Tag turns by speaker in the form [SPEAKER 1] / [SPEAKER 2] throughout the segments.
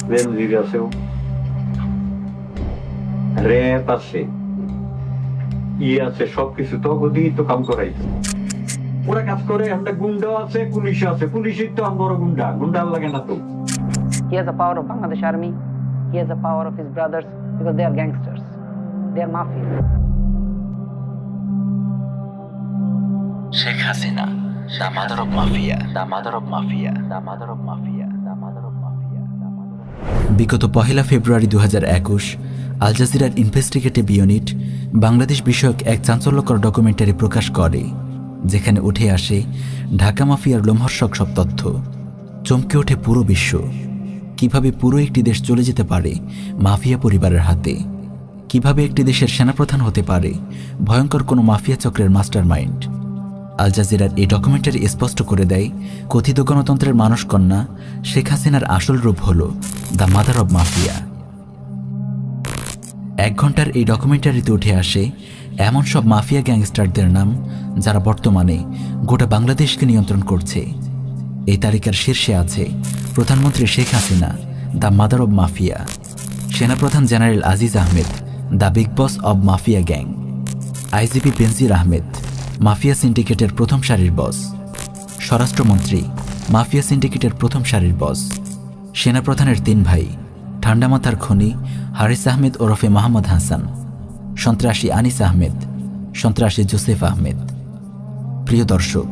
[SPEAKER 1] বেনজির আছেও, র্যাব আছে, আছে, সবকিছু তো ওদিকে তো কাম করাইছে। ওরা কাজ করে, আমরা গুন্ডাও আছে, পুলিশ আছে, পুলিশের তো বড় গুন্ডা, গুন্ডার লাগে না তো।
[SPEAKER 2] He has the power of Bangladesh Army. He has the power of his brothers because they are gangsters. They are mafia.
[SPEAKER 3] Sheikh Hasina, the mother of mafia, the mother of mafia, the mother of mafia, the mother of mafia, the mother of... বিগত 1 ফেব্রুয়ারি 2021 আল জাজিরার investigative unit Bangladesh বিষয়ক এক চাঞ্চল্যকর documentary প্রকাশ করে, যেখানে উঠে আসে ঢাকা মাফিয়ার লোমহর্ষক সব তথ্য। চমকে ওঠে পুরো বিশ্ব। কিভাবে পুরো একটি দেশ চলে যেতে পারে মাফিয়া পরিবারের হাতে, কিভাবে একটি দেশের সেনাপ্রধান হতে পারে ভয়ঙ্কর কোনো মাফিয়া চক্রের মাস্টার মাইন্ড। আল জাজিরার এই ডকুমেন্টারি স্পষ্ট করে দেয়, কথিত গণতন্ত্রের মানসকন্যা শেখ হাসিনার আসল রূপ হল দ্য মাদার অব মাফিয়া। 1 ঘন্টার এই ডকুমেন্টারিতে উঠে আসে এমন সব মাফিয়া গ্যাংস্টারদের নাম যারা বর্তমানে গোটা বাংলাদেশকে নিয়ন্ত্রণ করছে। এই তালিকার শীর্ষে আছে প্রধানমন্ত্রী Sheikh Hasina, the mother of mafia; সেনাপ্রধান general Aziz Ahmed, the big boss of mafia gang; IGP Benazir Ahmed, mafia সিন্ডিকেটের প্রথম সারির বস; স্বরাষ্ট্রমন্ত্রী, মাফিয়া সিন্ডিকেটের প্রথম সারির বস; সেনাপ্রধানের 3 ভাই, ঠান্ডা মাথার খনি হারিস আহমেদ ওরফে মাহমুদ হাসান; সন্ত্রাসী আনিস আহমেদ; সন্ত্রাসী জোসেফ আহমেদ। প্রিয় দর্শক,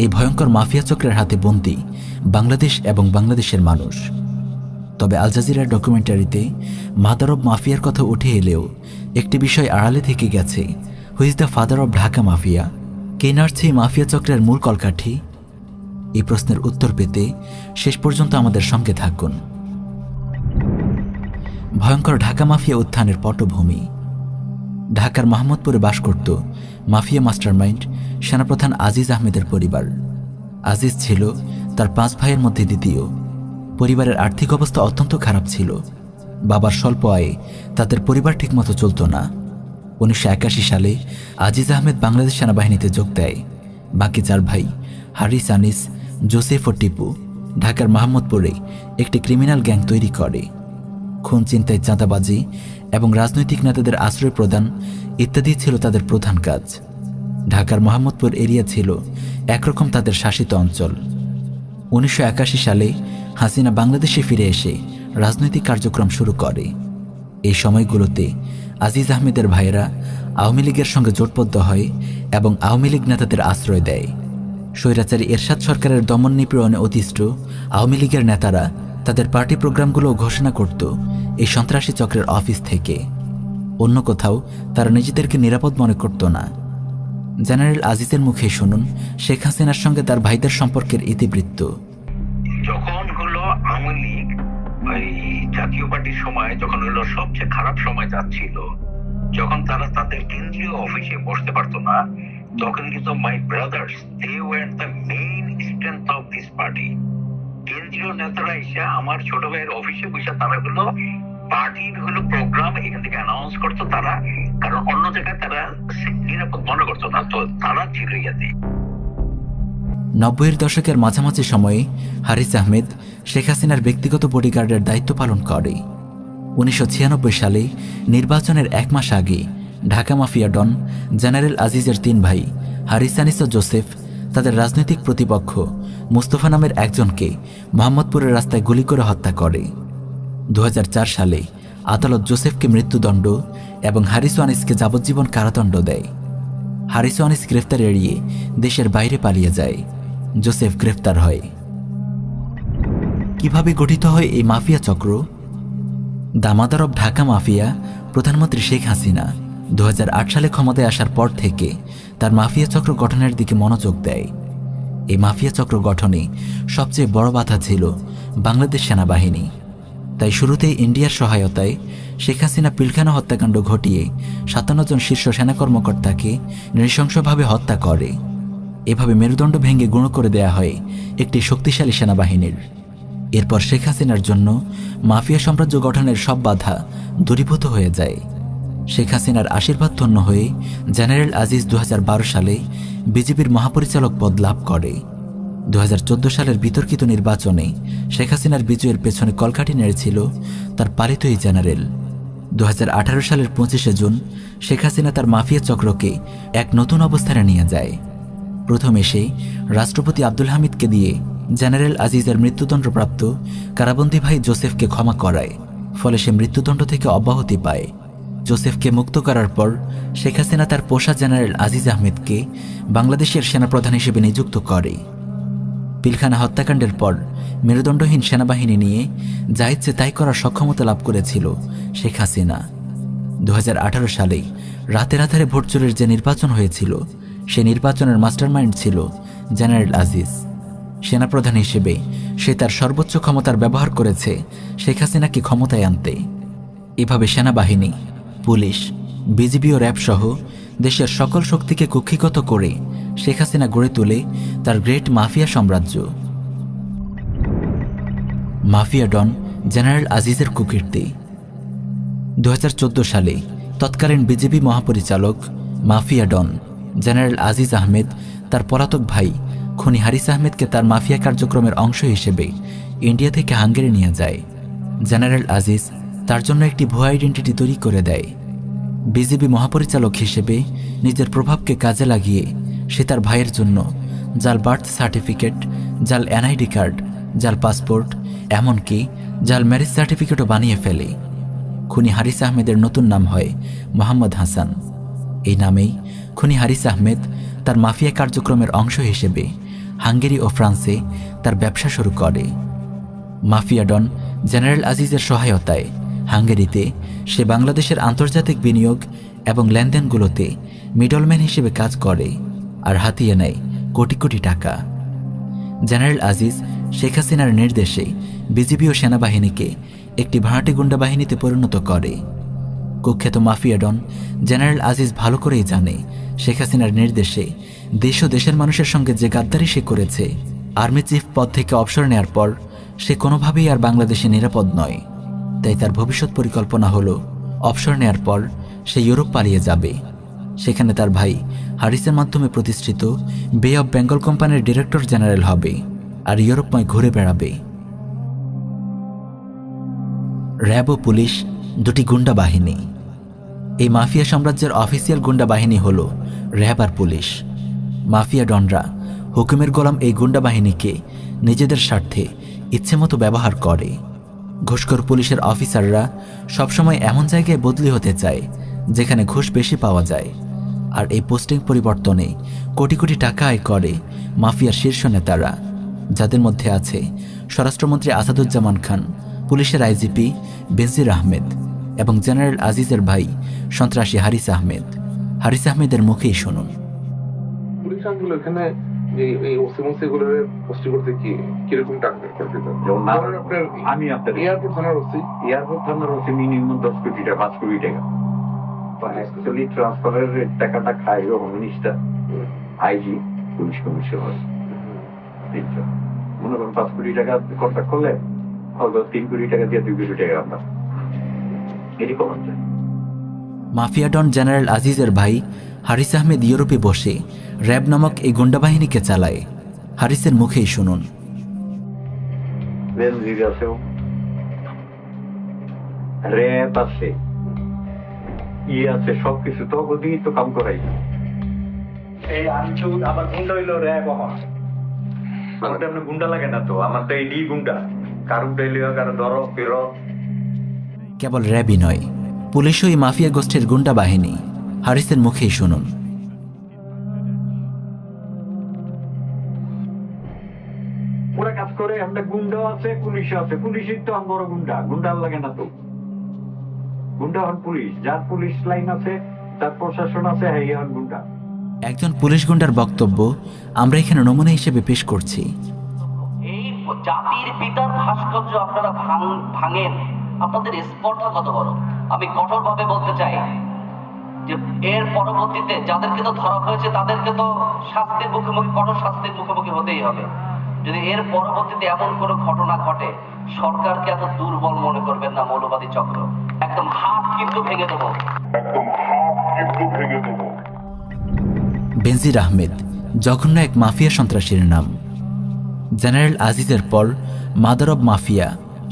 [SPEAKER 3] এই ভয়ঙ্কর মাফিয়া চক্রের হাতে বন্দী বাংলাদেশ এবং বাংলাদেশের মানুষ। তবে আল জাজিরার ডকুমেন্টারিতে মাদার অব মাফিয়ার কথা উঠে এলেও একটি বিষয় আড়ালে থেকে গেছে। Who is the father of Dhaka mafia? কে নাড়ছে এই মাফিয়া চক্রের মূল কলকাঠি? এই প্রশ্নের উত্তর পেতে শেষ পর্যন্ত আমাদের সঙ্গে থাকুন। ভয়ঙ্কর ঢাকা মাফিয়া উত্থানের পটভূমি। ঢাকার মাহমুদপুরে বাস করত মাফিয়া মাস্টারমাইন্ড সেনাপ্রধান আজিজ আহমেদের পরিবার। আজিজ ছিল তার 5 ভাইয়ের মধ্যে দ্বিতীয়। পরিবারের আর্থিক অবস্থা অত্যন্ত খারাপ ছিল। বাবার স্বল্প আয়ে তাদের পরিবার ঠিকমতো চলত না। 1981 সালে আজিজ আহমেদ বাংলাদেশ সেনাবাহিনীতে যোগ দেয়। বাকি 4 ভাই হারিস, আনিস, জোসেফ ও টিপু ঢাকার মাহমুদপুরে একটি ক্রিমিনাল গ্যাং তৈরি করে। খুন, চিন্তায়, চাঁদাবাজি এবং রাজনৈতিক নেতাদের আশ্রয় প্রদান ইত্যাদি ছিল তাদের প্রধান কাজ। ঢাকার মোহাম্মদপুর এরিয়া ছিল একরকম তাদের শাসিত অঞ্চল। 1981 সালে হাসিনা বাংলাদেশে ফিরে এসে রাজনৈতিক কার্যক্রম শুরু করে। এই সময়গুলোতে আজিজ আহমেদের ভাইয়েরা আওয়ামী লীগের সঙ্গে জোটবদ্ধ হয় এবং আওয়ামী লীগ নেতাদের আশ্রয় দেয়। স্বৈরাচারী এরশাদ সরকারের দমন নিপীড়নে অতিষ্ঠ আওয়ামী লীগের নেতারা তাদের পার্টি প্রোগ্রামগুলো ঘোষণা করত এই সন্ত্রাসী চক্রের অফিস থেকে। অন্য কোথাও তারা নিজেদেরকে নিরাপদ মনে করত না। জেনারেল আজিজের মুখে শুনুন শেখ হাসিনার সঙ্গে তার ভাইদের সম্পর্কের ইতিবৃত্ত।
[SPEAKER 4] যখন হলো আওয়ামী লীগ ওই জাতীয় পার্টির সময়, যখন হলো সবচেয়ে খারাপ সময় যাচ্ছিল, যখন তারা তাদের কেন্দ্রীয় অফিসে বসতে পারতো না, তখন কিন্তু my brothers they were the main strength of this party. কেন্দ্রীয় নেতারা এসে আমার ছোট ভাইয়ের অফিসে বসে তারা হলো পার্টির হলো প্রোগ্রাম এখান থেকে অ্যানাউন্স করতো তারা, কারণ অন্য জায়গায় তারা নিরাপদ মনে করতো না, তো তারা ছিল ইয়াতে।
[SPEAKER 3] 90-এর দশকের মাঝামাঝি সময়ে হারিস আহমেদ শেখ হাসিনার ব্যক্তিগত বডিগার্ডের দায়িত্ব পালন করে। 1996 সালে নির্বাচনের 1 মাস আগে ঢাকা মাফিয়া ডন জেনারেল আজিজের 3 ভাই হারিস, আনিস ও জোসেফ তাদের রাজনৈতিক প্রতিপক্ষ মুস্তফা নামের একজনকে মোহাম্মদপুরের রাস্তায় গুলি করে হত্যা করে। 2004 সালে আদালত জোসেফকে মৃত্যুদণ্ড এবং হারিস ও আনিসকে যাবজ্জীবন কারাদণ্ড দেয়। হারিস ও আনিস গ্রেফতার এড়িয়ে দেশের বাইরে পালিয়ে যায়। জোসেফ গ্রেফতার হয়। কিভাবে গঠিত হয় এই মাফিয়া চক্র? The mother of Dhaka mafia প্রধানমন্ত্রী শেখ হাসিনা 2008 সালে ক্ষমতায় আসার পর থেকে তার মাফিয়া চক্র গঠনের দিকে মনোযোগ দেয়। এই মাফিয়া চক্র গঠনে সবচেয়ে বড় বাধা ছিল বাংলাদেশ সেনাবাহিনী। তাই শুরুতেই ইন্ডিয়ার সহায়তায় শেখ হাসিনা পিলখানা হত্যাকাণ্ড ঘটিয়ে 57 জন শীর্ষ সেনা কর্মকর্তাকে নৃশংসভাবে হত্যা করে। এভাবে মেরুদণ্ড ভেঙে গুঁড়ো করে দেয়া হয় একটি শক্তিশালী সেনাবাহিনীর। এরপর শেখ হাসিনার জন্য মাফিয়া সাম্রাজ্য গঠনের সব বাধা দূরীভূত হয়ে যায়। শেখ হাসিনার আশীর্বাদ ধন্য হয়ে জেনারেল আজিজ 2012 সালে বিজেপির মহাপরিচালক পদ লাভ করে। 2014 সালের বিতর্কিত নির্বাচনে শেখ হাসিনার বিজয়ের পেছনে কলকাঠি নেড়েছিল তার পালিত এই জেনারেল। 2018 সালের 25শে জুন শেখ হাসিনা তার মাফিয়া চক্রকে এক নতুন অবস্থানে নিয়ে যায়। প্রথম এসে রাষ্ট্রপতি আব্দুল হামিদকে দিয়ে জেনারেল আজিজের মৃত্যুদণ্ডপ্রাপ্ত কারাবন্দী ভাই জোসেফকে ক্ষমা করায়, ফলে সে মৃত্যুদণ্ড থেকে অব্যাহতি পায়। জোসেফকে মুক্ত করার পর শেখ হাসিনা তার পোষা জেনারেল আজিজ আহমেদকে বাংলাদেশের সেনাপ্রধান হিসেবে নিযুক্ত করে। পিলখানা হত্যাকাণ্ডের পর মেরুদণ্ডহীন সেনাবাহিনী নিয়ে যা ইচ্ছে তাই করার সক্ষমতা লাভ করেছিল শেখ হাসিনা। 2018 সালে রাতের আধারে ভোট চুরির যে নির্বাচন হয়েছিল, সে নির্বাচনের মাস্টারমাইন্ড ছিল জেনারেল আজিজ। সেনাপ্রধান হিসেবে সে তার সর্বোচ্চ ক্ষমতার ব্যবহার করেছে শেখ হাসিনাকে ক্ষমতায় আনতে। এভাবে সেনাবাহিনী, পুলিশ, বিজিবি ও র্যাব সহ দেশের সকল শক্তিকে কুক্ষিগত করে শেখ হাসিনা গড়ে তোলে তার গ্রেট মাফিয়া সাম্রাজ্য। মাফিয়া ডন জেনারেল আজিজের কুকীর্তি। 2014 সালে তৎকালীন বিজেপি মহাপরিচালক mafia don general Aziz Ahmed তার পলাতক ভাই খুনি হারিস আহমেদকে তার মাফিয়া কার্যক্রমের অংশ হিসেবে ইন্ডিয়া থেকে হাঙ্গেরি নিয়ে যায়। জেনারেল আজিজ তার জন্য একটি ভুয়া আইডেন্টিটি তৈরি করে দেয়। বিজেপি মহাপরিচালক হিসেবে নিজের প্রভাবকে কাজে লাগিয়ে সে তার ভাইয়ের জন্য জাল বার্থ সার্টিফিকেট, জাল এনআইডি কার্ড, জাল পাসপোর্ট, এমনকি জাল ম্যারেজ সার্টিফিকেটও বানিয়ে ফেলে। খুনি হারিস আহমেদের নতুন নাম হয় মোহাম্মদ হাসান। এই নামেই খুনি হারিস আহমেদ তার মাফিয়া কার্যক্রমের অংশ হিসেবে হাঙ্গেরি ও ফ্রান্সে তার ব্যবসা শুরু করে। মাফিয়া ডন জেনারেল আজিজের সহায়তায় হাঙ্গেরিতে সে বাংলাদেশের আন্তর্জাতিক বিনিয়োগ এবং লেনদেনগুলোতে মিডলম্যান হিসেবে কাজ করে আর হাতিয়ে নেয় কোটি কোটি টাকা। জেনারেল আজিজ শেখ হাসিনার নির্দেশে বিজিবি ও সেনাবাহিনীকে একটি ভাড়াটে গুন্ডা বাহিনীতে পরিণত করে। কুখ্যাত মাফিয়া ডন জেনারেল আজিজ ভালো করেই জানে শেখ হাসিনার নির্দেশে দেশ ও দেশের মানুষের সঙ্গে যে গাদ্দারি সে করেছে, আর্মি চিফ পদ থেকে অবসর নেয়ার পর সে কোনোভাবেই আর বাংলাদেশে নিরাপদ নয়। তাই তার ভবিষ্যৎ পরিকল্পনা হলো অবসর নেয়ার পর সে ইউরোপ পালিয়ে যাবে। সেখানে তার ভাই হারিসের মাধ্যমে প্রতিষ্ঠিত বে অব বেঙ্গল কোম্পানির ডিরেক্টর জেনারেল হবে আর ইউরোপময় ঘুরে বেড়াবে। র্যাব ও পুলিশ দুটি গুন্ডা বাহিনী। এই মাফিয়া সাম্রাজ্যের অফিসিয়াল গুন্ডা বাহিনী হল র্যাব আর পুলিশ। মাফিয়া ডনরা হুকুমের গোলাম এই গুন্ডা বাহিনীকে নিজেদের স্বার্থে ইচ্ছেমতো ব্যবহার করে। ঘুষখোর পুলিশের অফিসাররা সবসময় এমন জায়গায় বদলি হতে চায় যেখানে ঘুষ বেশি পাওয়া যায়, আর এই পোস্টিং পরিবর্তনে কোটি কোটি টাকা আয় করে মাফিয়ার শীর্ষ নেতারা, যাদের মধ্যে আছে স্বরাষ্ট্রমন্ত্রী আসাদুজ্জামান খান, পুলিশের আইজিপি বেনজির আহমেদ এবং জেনারেল আজিজের ভাই সন্ত্রাসী হারিস আহমেদ। হারিস আহমেদের মুখেই শুনুন।
[SPEAKER 5] পুলিশ আঙ্গুল এখানে এই ওসিমোসিগুলোর পোস্টিং করতে কিরকম টাকা করতে
[SPEAKER 1] যেমন
[SPEAKER 5] আপনার
[SPEAKER 1] আমি আপনার
[SPEAKER 5] এয়ারপোর্ট থানার ওসি
[SPEAKER 1] মিনিমাম 10 কোটি টাকা, 5 কোটি টাকা। অ্যাকচুয়ালি ট্রান্সফারের টাকাটা খায় home minister, IG, police commissioner. মনে করেন 5 কোটি টাকা কন্ট্রাক্ট করলে হয়তো 3 কোটি টাকা দিয়ে 2 কোটি টাকা আমরা এরকম আছে।
[SPEAKER 3] মাফিয়া ডন জেনারেল আজিজের ভাই হারিস আহমেদ ইউরোপে বসে র্যাব নামক এই গুন্ডা বাহিনীকে চালায়। হারিসের মুখেই শুনুন।
[SPEAKER 1] বেনজির আছে, র্যাব আছে, আছে, সবকিছু তো ওদিকে তো কাম করাই। এই আনচুদ আমার গুন্ডা হইলো র্যাব। আমার তো আপনার গুন্ডা লাগে না তো, আমার তো এই গুন্ডা, কারো ডেলি কারো ধরো ফেরো।
[SPEAKER 3] কেবল র্যাবই নয়, পুলিশও এই মাফিয়া গোষ্ঠীর গুন্ডা বাহিনী। হারিসের মুখেই শুনুন।
[SPEAKER 1] ওরা কাজ করে, আমরা গুন্ডা আছে, পুলিশ আছে, পুলিশের তো বড় গুন্ডা, গুন্ডার লাগে না তো। গুন্ডা হন পুলিশ, যার পুলিশ লাইন আছে, যার প্রশাসন আছে, হ্যাঁ হন গুন্ডা।
[SPEAKER 3] একজন পুলিশ গুন্ডার বক্তব্য আমরা এখানে নমুনা হিসেবে পেশ করছি।
[SPEAKER 6] এই জাতির পিতার ভাস্কর্য আপনারা ভাঙেন, আপনাদের স্পর্ধা কত বড়। আমি কঠোরভাবে বলতে চাই যে এর পরবর্তীতে যাদেরকে তো ধরা হয়েছে তাদেরকে তো শাস্তির মুখোমুখি, কঠোর শাস্তির মুখোমুখি হতেই হবে। যদি এর পরবর্তীতে এমন কোনো ঘটনা ঘটে, সরকারকে এত দুর্বল মনে করবেন না মৌলবাদী চক্র। একদম হাত কিন্তু ভেঙে দেবো।
[SPEAKER 3] বেনজির আহমেদ জঘন্য এক মাফিয়া সন্ত্রাসীর নাম। জেনারেল আজিজের পর মাদার অব মাফিয়া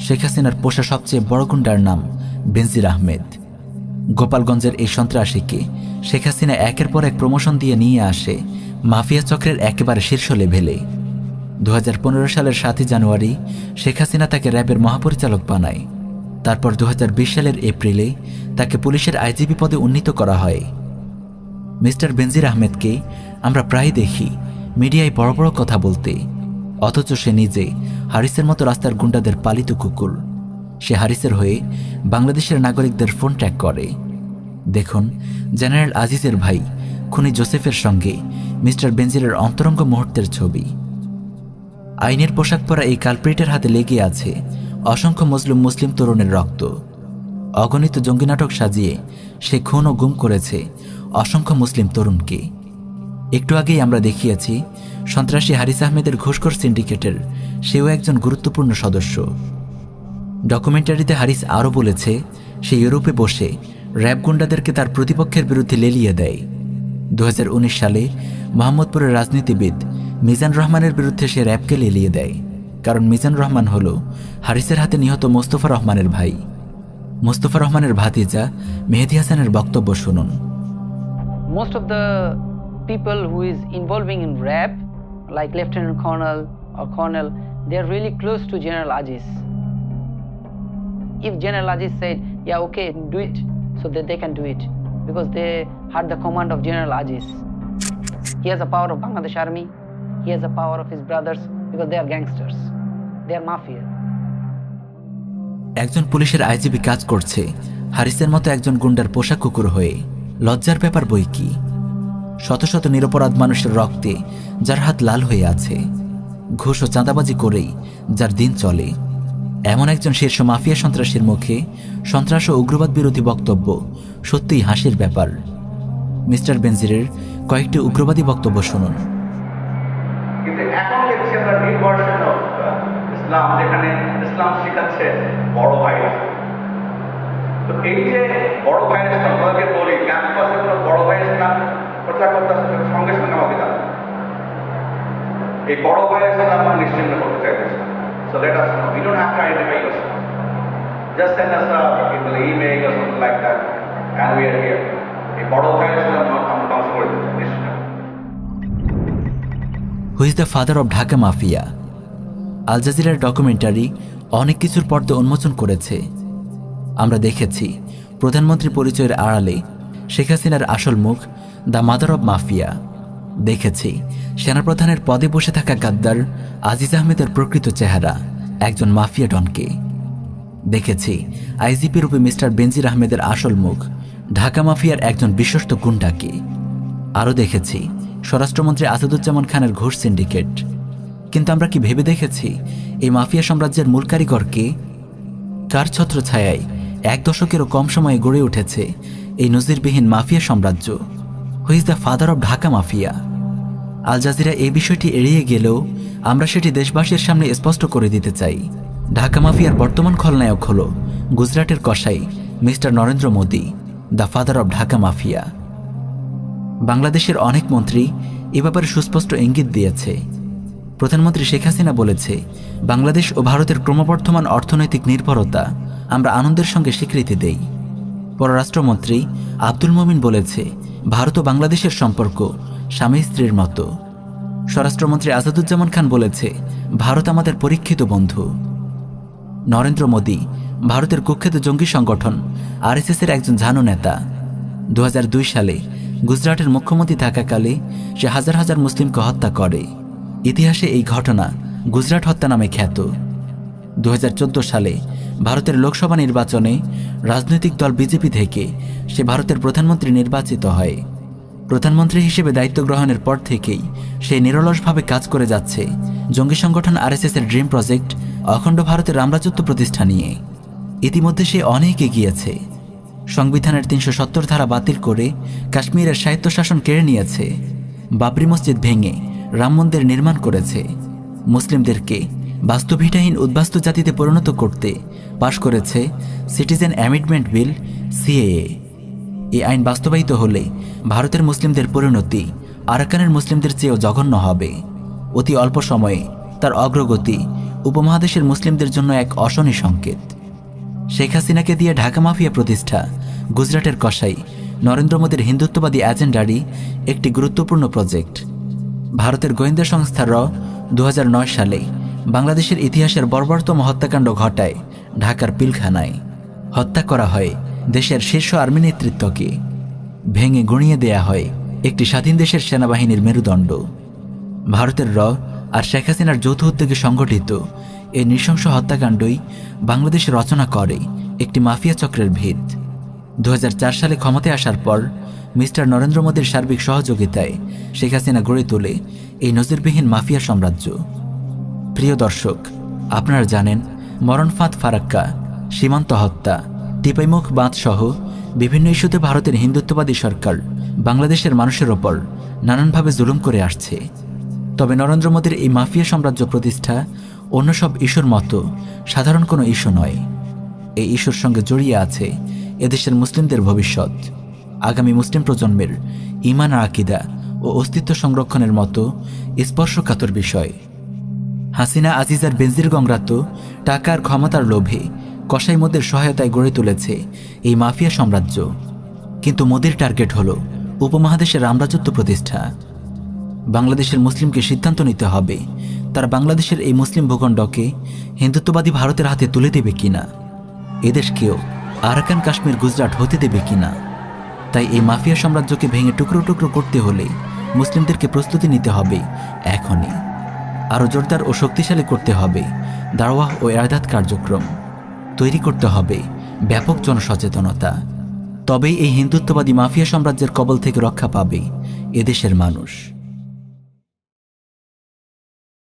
[SPEAKER 3] শেখ হাসিনার পোষা সবচেয়ে বড় গুন্ডার নাম বেনজির আহমেদ। গোপালগঞ্জের এই সন্ত্রাসীকে শেখ হাসিনা একের পর এক প্রমোশন দিয়ে নিয়ে আসে মাফিয়া চক্রের একেবারে শীর্ষ লেভেলে। 2015 সালের 7 জানুয়ারি শেখ হাসিনা তাকে র্যাবের মহাপরিচালক বানায়। তারপর 2020 সালের এপ্রিলে তাকে পুলিশের আইজিপি পদে উন্নীত করা হয়। মিস্টার বেনজির আহমেদকে আমরা প্রায় দেখি মিডিয়ায় বড় বড় কথা বলতে, অথচ সে নিজে হারিসের মতো রাস্তার গুন্ডাদের পালিত কুকুর। সে হারিসের হয়ে বাংলাদেশের নাগরিকদের ফোন ট্র্যাক করে। দেখুন জেনারেল আজিজের ভাই খুনি জোসেফের সঙ্গে মিস্টার বেনজিরের অন্তরঙ্গ মুহূর্তের ছবি। আইনের পোশাক পরা এই কালপ্রিটের হাতে লেগে আছে অসংখ্য মুসলিম তরুণের রক্ত। অগণিত জঙ্গি নাটক সাজিয়ে সে খুন ও গুম করেছে অসংখ্য মুসলিম তরুণকে। একটু আগেই আমরা দেখিয়েছি সন্ত্রাসী হারিস আহমেদের ঘুষখোর সিন্ডিকেটের সেও একজন গুরুত্বপূর্ণ সদস্য। ডকুমেন্টারিতে হারিস আরও বলেছে সে ইউরোপে বসে র্যাব গুন্ডাদেরকে তার প্রতিপক্ষের বিরুদ্ধে লেলিয়ে দেয়। 2019 সালে মোহাম্মদপুরের রাজনীতিবিদ মিজান রহমানের বিরুদ্ধে সে র্যাবকে লেলিয়ে দেয়, কারণ মিজান রহমান হল হারিসের হাতে নিহত মোস্তফা রহমানের ভাই। মোস্তফা রহমানের ভাতিজা মেহেদি হাসানের বক্তব্য শুনুন।
[SPEAKER 2] Most of the people who is involving in rap, like Lieutenant Colonel or Colonel, they are really close to General Aziz. If General Aziz said, yeah, okay, do it, so that they can do it, because they had the command of General Aziz. He has the power of Bangladesh Army, he has the power of his brothers, because they are gangsters, they are mafia.
[SPEAKER 3] একজন পুলিশের IGP কাজ করছে হারিসের মতো একজন গুন্ডার পোষা কুকুর হয়ে। লজ্জার ব্যাপার বই কি! শত শত নিরপরাধ মানুষের রক্তে যার হাত লাল হয়ে আছে, ঘুষ ও চাঁদাবাজি করেই যার দিন চলে, এমন একজন শীর্ষ মাফিয়া সন্ত্রাসীর মুখে সন্ত্রাস ও উগ্রবাদ বিরোধী বক্তব্য সত্যিই হাসির ব্যাপার। মিস্টার বেনজিরের কয়েকটি উগ্রবাদী বক্তব্য শুনুন।
[SPEAKER 1] কিন্তু এখন দেখছি আমরা নিউ ভার্সন অফ ইসলাম, যেখানে ইসলাম শেখাচ্ছে বড় ভাইরা। তো এই যে বড় ভাইয়ের ইসলাম, আমাকে বলি ক্যাম্পাসে কোনো বড় ভাইয়ের ইসলাম প্রচার করতে আসলে সঙ্গে সঙ্গে আমাকে দাঁড়ায় এই বড় ভাইয়ের ইসলাম আমরা নিশ্চিন্ন করতে চাইতেছি। So let us know. We don't have to identify yourself. Just send us a email or something like that, and we are here. এই বড় ভাইয়ের ইসলাম আমরা ধ্বংস করে দিতে চাই নিশ্চিন্ন।
[SPEAKER 3] Who is the father of Dhaka mafia? আল জাজিরার ডকুমেন্টারি অনেক কিছুর পর্দা উন্মোচন করেছে। আমরা দেখেছি প্রধানমন্ত্রী পরিচয়ের আড়ালে শেখ হাসিনার আসল মুখ দ্য মাদার অব মাফিয়া। দেখেছি সেনাপ্রধানের পদে বসে থাকা গাদ্দার আজিজ আহমেদের প্রকৃত চেহারা, একজন মাফিয়া ডনকে। দেখেছি আইজিপি রূপে মিস্টার বেনজির আহমেদের আসল মুখ ঢাকা মাফিয়ার একজন বিশ্বস্ত গুন্ডাকে। আরও দেখেছি স্বরাষ্ট্রমন্ত্রী আসাদুজ্জামান খানের ঘুষ সিন্ডিকেট। কিন্তু আমরা কি ভেবে দেখেছি এই মাফিয়া সাম্রাজ্যের মূল কারিগরকে? কার ছত্রছায়ায় 1 দশকেরও কম সময়ে গড়ে উঠেছে এই নজিরবিহীন মাফিয়া সাম্রাজ্য? Who is the father of Dhaka mafia? Al Jazeera এই বিষয়টি এড়িয়ে গেলেও আমরা সেটি দেশবাসীর সামনে স্পষ্ট করে দিতে চাই। ঢাকা মাফিয়ার বর্তমান খলনায়ক হল গুজরাটের কসাই mister Narendra Modi, the father of Dhaka mafia. বাংলাদেশের অনেক মন্ত্রী এ ব্যাপারে সুস্পষ্ট ইঙ্গিত দিয়েছে। প্রধানমন্ত্রী শেখ হাসিনা বলেছে, বাংলাদেশ ও ভারতের ক্রমবর্ধমান অর্থনৈতিক নির্ভরতা আমরা আনন্দের সঙ্গে স্বীকৃতি দেই। পররাষ্ট্রমন্ত্রী আব্দুল মোমিন বলেছে, ভারত ও বাংলাদেশের সম্পর্ক স্বামী স্ত্রীর মতো। স্বরাষ্ট্রমন্ত্রী আসাদুজ্জামান খান বলেছে, ভারত আমাদের পরীক্ষিত বন্ধু। নরেন্দ্র মোদী ভারতের কুখ্যাত জঙ্গি সংগঠন আরএসএসের একজন ঝানু নেতা। 2002 সালে গুজরাটের মুখ্যমন্ত্রী থাকাকালে সে হাজার হাজার মুসলিমকে হত্যা করে। ইতিহাসে এই ঘটনা গুজরাট হত্যা নামে খ্যাত। 2014 সালে ভারতের লোকসভা নির্বাচনে রাজনৈতিক দল বিজেপি থেকে সে ভারতের প্রধানমন্ত্রী নির্বাচিত হয়। প্রধানমন্ত্রী হিসেবে দায়িত্ব গ্রহণের পর থেকেই সে নিরলসভাবে কাজ করে যাচ্ছে জঙ্গি সংগঠন আরএসএসের ড্রিম প্রজেক্ট অখণ্ড ভারতের রামরাজত্ব প্রতিষ্ঠা নিয়ে। ইতিমধ্যে সে অনেক এগিয়েছে। সংবিধানের 370 ধারা বাতিল করে কাশ্মীরের স্বায়ত্তশাসন কেড়ে নিয়েছে। বাবরি মসজিদ ভেঙে রাম মন্দির নির্মাণ করেছে। মুসলিমদেরকে বাস্তুভিটাহীন উদ্বাস্তু জাতিতে পরিণত করতে পাশ করেছে সিটিজেন অ্যামেন্ডমেন্ট বিল সিএএ। এই আইন বাস্তবায়িত হলে ভারতের মুসলিমদের পরিণতি আরাকানের মুসলিমদের চেয়েও জঘন্য হবে। অতি অল্প সময়ে তার অগ্রগতি উপমহাদেশের মুসলিমদের জন্য এক অশনি সংকেত। শেখ হাসিনাকে দিয়ে ঢাকা মাফিয়া প্রতিষ্ঠা গুজরাটের কসাই নরেন্দ্র মোদীর হিন্দুত্ববাদী এজেন্ডারই একটি গুরুত্বপূর্ণ প্রজেক্ট। ভারতের গোয়েন্দা সংস্থা র 2009 সালে বাংলাদেশের ইতিহাসের বর্বরতম হত্যাকাণ্ড ঘটায় ঢাকার পিলখানায়। হত্যা করা হয় দেশের শীর্ষ আর্মি নেতৃত্বকে, ভেঙে গুঁড়িয়ে দেয়া হয় একটি স্বাধীন দেশের সেনাবাহিনীর মেরুদণ্ড। ভারতের র আর শেখ হাসিনার যৌথ উদ্যোগে সংগঠিত এই নৃশংস হত্যাকাণ্ডই বাংলাদেশে রচনা করে একটি মাফিয়া চক্রের ভিত। 2004 সালে ক্ষমতায় আসার পর মিস্টার নরেন্দ্র মোদীর সার্বিক সহযোগিতায় শেখ হাসিনা গড়ে তোলে এই নজিরবিহীন মাফিয়া সাম্রাজ্য। প্রিয় দর্শক, আপনারা জানেন মরণফাঁদ ফারাক্কা, সীমান্ত হত্যা, টিপাইমুখ বাঁধ সহ বিভিন্ন ইস্যুতে ভারতের হিন্দুত্ববাদী সরকার বাংলাদেশের মানুষের ওপর নানানভাবে জুলুম করে আসছে। তবে নরেন্দ্র মোদীর এই মাফিয়া সাম্রাজ্য প্রতিষ্ঠা অন্য সব ইস্যুর মতো সাধারণ কোনো ইস্যু নয়। এই ইস্যুর সঙ্গে জড়িয়ে আছে এদেশের মুসলিমদের ভবিষ্যৎ, আগামী মুসলিম প্রজন্মের ঈমান আর আকীদা ও অস্তিত্ব সংরক্ষণের মতো স্পর্শকাতর বিষয়। হাসিনা, আজিজ আর বেনজির গংরা তো টাকার ক্ষমতার লোভে কসাই মোদের সহায়তায় গড়ে তুলেছে এই মাফিয়া সাম্রাজ্য, কিন্তু মোদির টার্গেট হল উপমহাদেশের রামরাজত্ব প্রতিষ্ঠা। বাংলাদেশের মুসলিমকে সিদ্ধান্ত নিতে হবে তারা বাংলাদেশের এই মুসলিম ভূখণ্ডকে হিন্দুত্ববাদী ভারতের হাতে তুলে দেবে কিনা, এদেশকেও আরাকান কাশ্মীর গুজরাট হতে দেবে কিনা। তাই এই মাফিয়া সাম্রাজ্যকে ভেঙে টুকরো টুকরো করতে হলে মুসলিমদেরকে প্রস্তুতি নিতে হবে এখনই। আরও জোরদার ও শক্তিশালী করতে হবে দাওয়াহ ও ইরশাদ কার্যক্রম, তৈরি করতে হবে ব্যাপক জনসচেতনতা। তবেই এই হিন্দুত্ববাদী মাফিয়া সাম্রাজ্যের কবল থেকে রক্ষা পাবে এদেশের মানুষ।